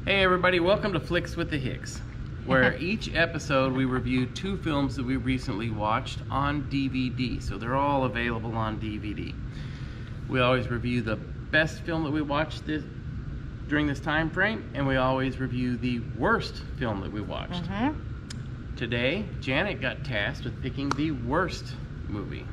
Hey everybody, welcome to Flix with the Hicks, where each episode we review 2 films that we recently watched on DVD. So they're all available on DVD. We always review the best film that we watched during this time frame, and we always review the worst film that we watched. Today, Janet got tasked with picking the worst movie.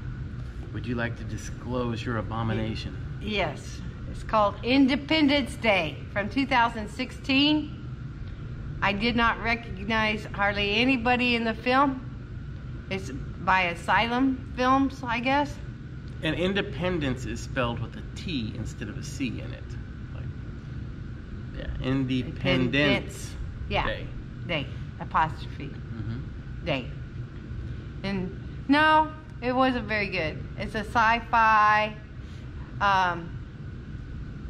Would you like to disclose your abomination? Yes. It's called Independence Day from 2016. I did not recognize hardly anybody in the film. It's by Asylum Films, I guess. And Independence is spelled with a T instead of a C in it. Independence Day. Day. Apostrophe. Day. And no, it wasn't very good. It's a sci-fi,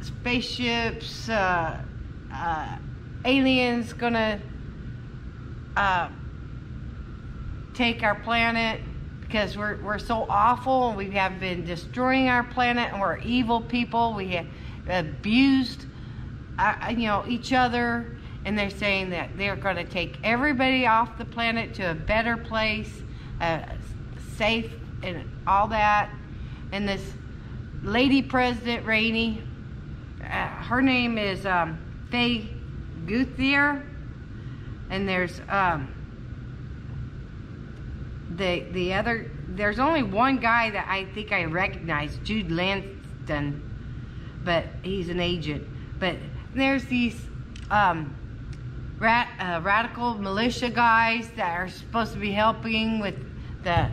spaceships, aliens gonna take our planet because we're so awful and we have been destroying our planet and we're evil people. We have abused each other, and they're saying that they're going to take everybody off the planet to a better place, safe and all that. And this lady president Rainey, her name is Faye Guthier, and there's the other. There's only one guy that I think I recognize, Jude Lanston, but he's an agent. But there's these radical militia guys that are supposed to be helping with the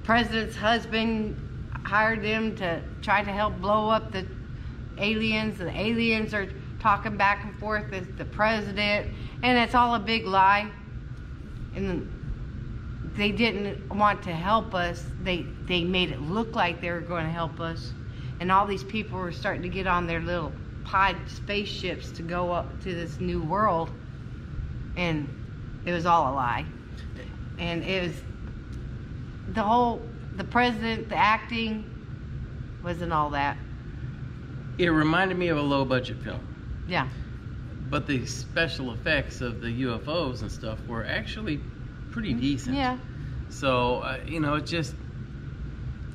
president's husband. Hired them to try to help blow up the aliens, and the aliens are talking back and forth with the president, and it's all a big lie. And they didn't want to help us. They made it look like they were going to help us, and all these people were starting to get on their little pod spaceships to go up to this new world, and it was all a lie. And it was the president, the acting wasn't all that. It reminded me of a low-budget film. Yeah. But the special effects of the UFOs and stuff were actually pretty decent. Yeah. So, it just...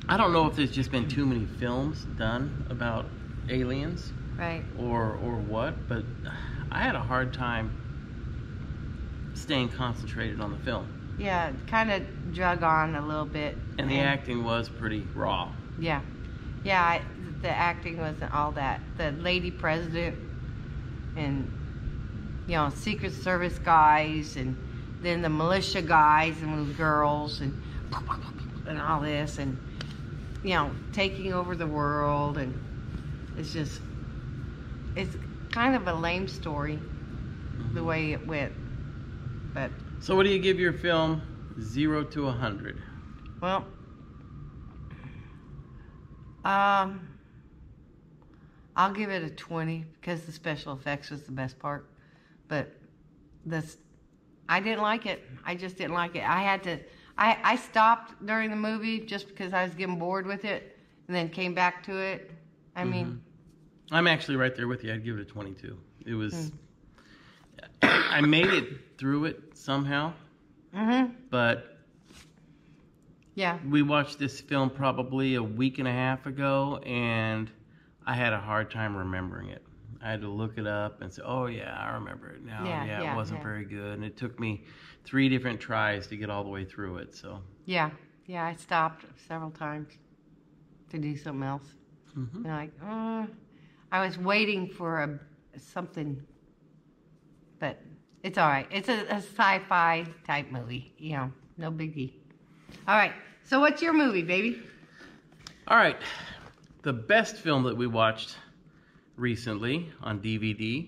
I don't know if there's just been too many films done about aliens. Right. Or what, but I had a hard time staying concentrated on the film. Yeah, it kind of drug on a little bit. And the acting was pretty raw. Yeah. Yeah, the acting wasn't all that. The lady president and, Secret Service guys, and then the militia guys and the girls and all this, and, taking over the world, and it's kind of a lame story, the way it went. But so what do you give your film 0 to 100? Well, I'll give it a 20 because the special effects was the best part. But I didn't like it. I just didn't like it. I stopped during the movie just because I was getting bored with it, and then came back to it. I mean, I'm actually right there with you. I'd give it a 22. It was... I made it through it somehow. But yeah, we watched this film probably a week and a half ago, and I had a hard time remembering it. I had to look it up and say, oh yeah, I remember it now. Yeah, it wasn't very good. And it took me 3 different tries to get all the way through it. So yeah, I stopped several times to do something else. And I was waiting for something, but it's all right. It's a sci-fi type movie, no biggie. All right, so what's your movie, baby? All right, the best film that we watched recently on DVD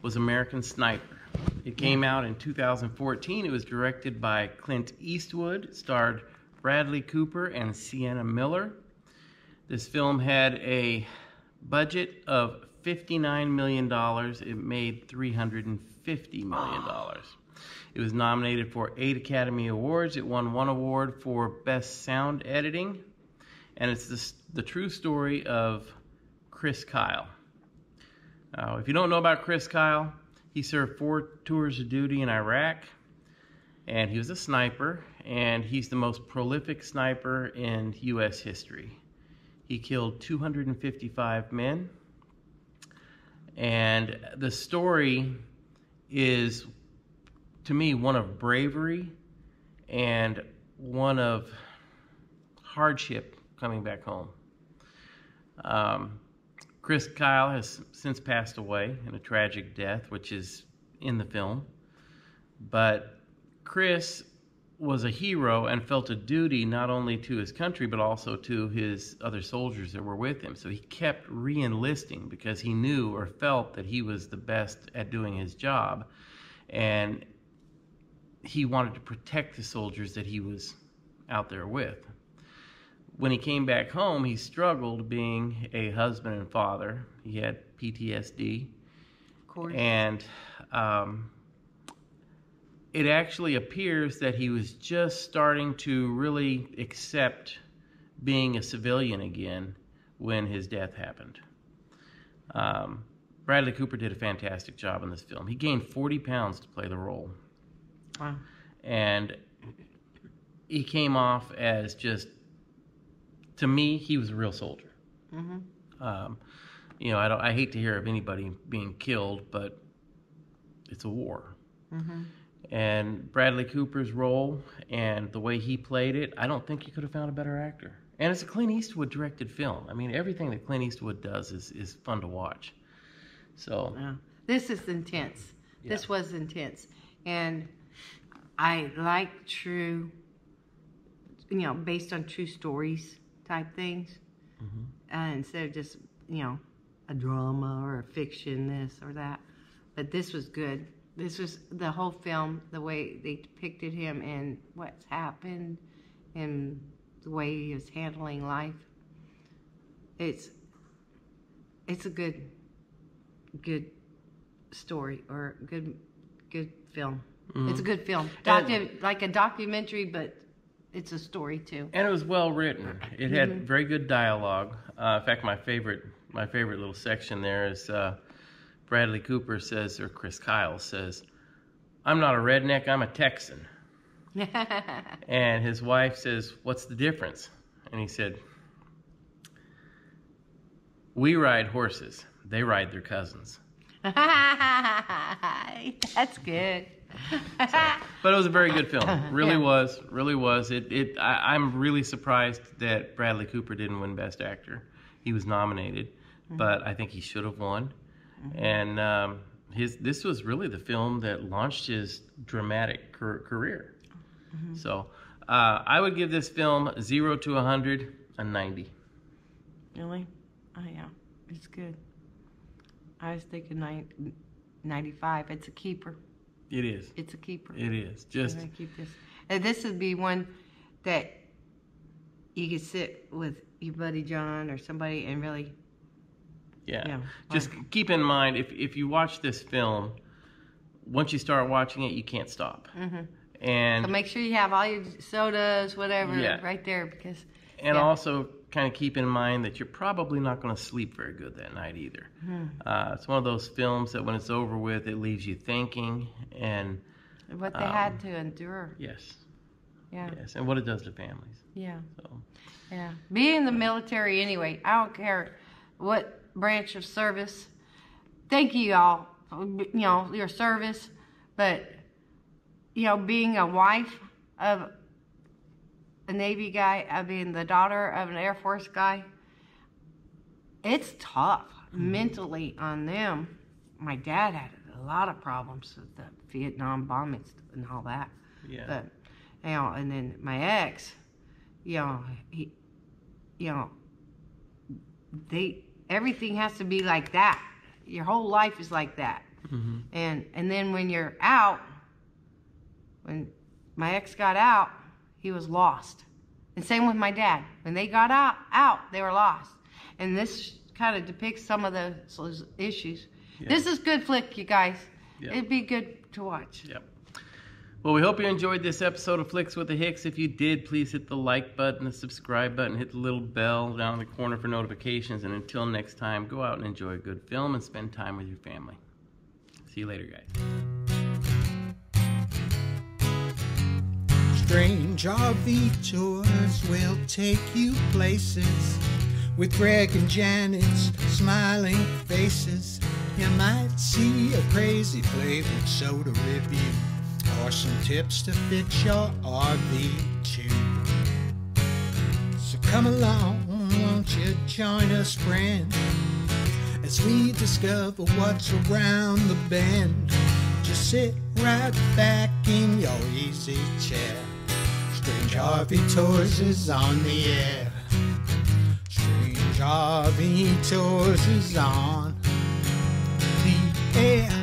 was American Sniper. It came out in 2014. It was directed by Clint Eastwood. It starred Bradley Cooper and Sienna Miller. This film had a budget of $59 million. It made $350 million. It was nominated for 8 Academy Awards. It won 1 award for Best Sound Editing. And it's the true story of Chris Kyle. If you don't know about Chris Kyle, He served 4 tours of duty in Iraq, and he was a sniper, and he's the most prolific sniper in U.S. history. He killed 255 men, and the story is, to me, one of bravery and one of hardship coming back home. Chris Kyle has since passed away in a tragic death, which is in the film. But Chris was a hero and felt a duty not only to his country, but also to his other soldiers that were with him. So he kept re-enlisting because he knew or felt that he was the best at doing his job. And he wanted to protect the soldiers that he was out there with. When he came back home, he struggled being a husband and father. He had PTSD. Of course. And it actually appears that he was just starting to really accept being a civilian again when his death happened. Bradley Cooper did a fantastic job in this film. He gained 40 pounds to play the role. Wow. And he came off as just, to me, he was a real soldier. Mm-hmm. You know, I hate to hear of anybody being killed, but it's a war. Mm-hmm. And Bradley Cooper's role and the way he played it, I don't think you could have found a better actor. And it's a Clint Eastwood directed film. I mean, everything that Clint Eastwood does is fun to watch. So yeah. This is intense. Yeah. This was intense. And I like true, you know, based on true stories type things. Mm-hmm. Instead of just, you know, a drama or a fiction, this or that. But this was good. This was the whole film, the way they depicted him and what's happened and the way he was handling life. It's a good story or good film. Mm-hmm. It's a good film. Like a documentary, but it's a story too. And it was well written. It had Mm-hmm. very good dialogue. In fact, my favorite little section there is Bradley Cooper says, or Chris Kyle says, "I'm not a redneck, I'm a Texan." And his wife says, "What's the difference?" And he said, "We ride horses, they ride their cousins." That's good. But it was a very good film. Really Yeah. was. I'm really surprised that Bradley Cooper didn't win Best Actor. He was nominated, but I think he should have won. And this was really the film that launched his dramatic career. So I would give this film 0 to 100 a 90. Really? Oh yeah, it's good. I was thinking 95. It's a keeper. It is. It's a keeper. It is. Just I'm gonna keep this. And this would be one that you could sit with your buddy John or somebody and really. yeah. Just keep in mind if you watch this film, once you start watching it, you can't stop. Mm-hmm. And So make sure you have all your sodas, whatever, Yeah. right there because. And also kind of keep in mind that you're probably not going to sleep very good that night either. It's one of those films that when it's over with, it leaves you thinking and What they had to endure. yes, Yeah. yes, and what it does to families. Yeah. So Yeah. Being in the military anyway, I don't care what branch of service. Thank you all for, you know, your service, but you know, being a wife of a Navy guy, I mean the daughter of an Air Force guy, it's tough mentally on them. My dad had a lot of problems with the Vietnam bombings and all that. yeah, But, you know, and then my ex, you know, everything has to be like that. Your whole life is like that. mm-hmm. And then when you're out, when my ex got out, he was lost. And same with my dad. When they got out, they were lost. And this kind of depicts some of those issues. Yeah. This is good flick, you guys. Yeah. It'd be good to watch. Yep. Well, we hope you enjoyed this episode of Flix with the Hicks. If you did, please hit the like button, the subscribe button, hit the little bell down in the corner for notifications. And until next time, go out and enjoy a good film and spend time with your family. See you later, guys. Strange RV tours will take you places with Greg and Janet's smiling faces. You might see a crazy flavored soda review or some tips to fit your RV too. So come along, won't you join us, friend, as we discover what's around the bend. Just sit right back in your easy chair. Strange RV Tours is on the air. Strange RV Tours is on the air.